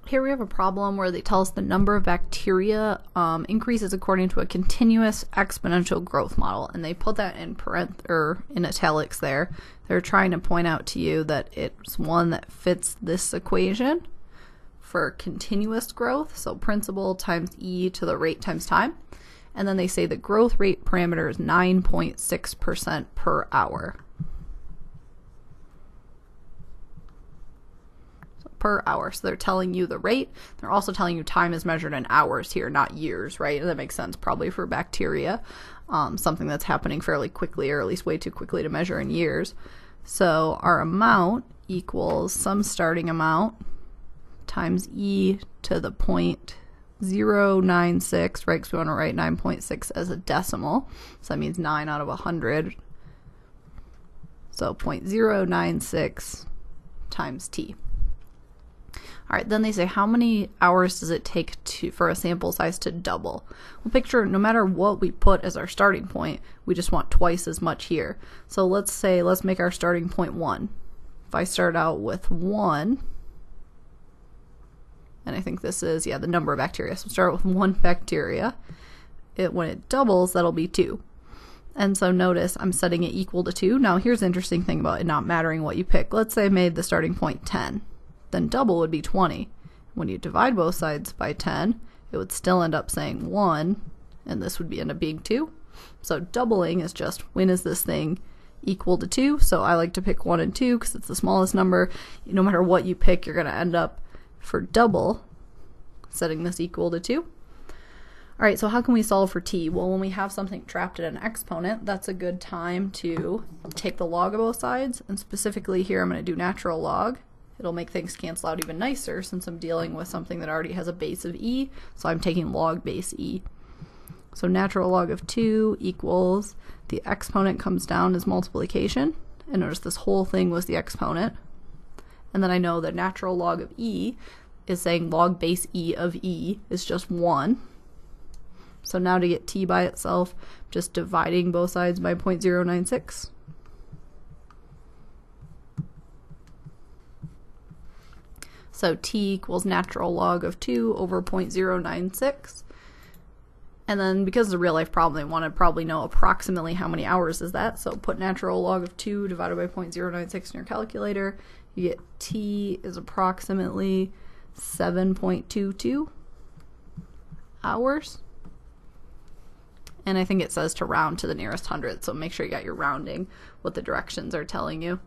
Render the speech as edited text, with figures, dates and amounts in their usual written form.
Here we have a problem where they tell us the number of bacteria increases according to a continuous exponential growth model, and they put that in in italics there. They're trying to point out to you that it's one that fits this equation for continuous growth, so principal times e to the rate times time. And then they say the growth rate parameter is 9.6% per hour. Per hour. So they're telling you the rate. They're also telling you time is measured in hours here, not years, right? And that makes sense probably for bacteria, something that's happening fairly quickly, or at least way too quickly to measure in years. So our amount equals some starting amount times e to the 0.096, right? Because we want to write 9.6 as a decimal. So that means 9 out of 100. So 0.096 times t. All right, then they say, how many hours does it take for a sample size to double? Well, picture no matter what we put as our starting point, we just want twice as much here. So let's make our starting point 1. If I start out with 1, and I think this is, the number of bacteria. So start with 1 bacteria. When it doubles, that'll be 2. And so notice I'm setting it equal to 2. Now here's the interesting thing about it not mattering what you pick. Let's say I made the starting point 10. Then double would be 20. When you divide both sides by 10, it would still end up saying 1, and this would end up being 2. So doubling is just, when is this thing equal to 2? So I like to pick 1 and 2 because it's the smallest number. No matter what you pick, you're going to end up, for double, setting this equal to 2. All right, so how can we solve for t? Well, when we have something trapped in an exponent, that's a good time to take the log of both sides, and specifically here I'm going to do natural log. It'll make things cancel out even nicer since I'm dealing with something that already has a base of e, so I'm taking log base e. So natural log of 2 equals, the exponent comes down as multiplication, and notice this whole thing was the exponent. And then I know that natural log of e is saying log base e of e is just 1. So now to get t by itself, just dividing both sides by 0.096. So t equals natural log of 2 over 0.096. And then because it's a real life problem, they want to probably know approximately how many hours is that. So put natural log of 2 divided by 0.096 in your calculator. You get t is approximately 7.22 hours. And I think it says to round to the nearest hundredth, so make sure you got your rounding, what the directions are telling you.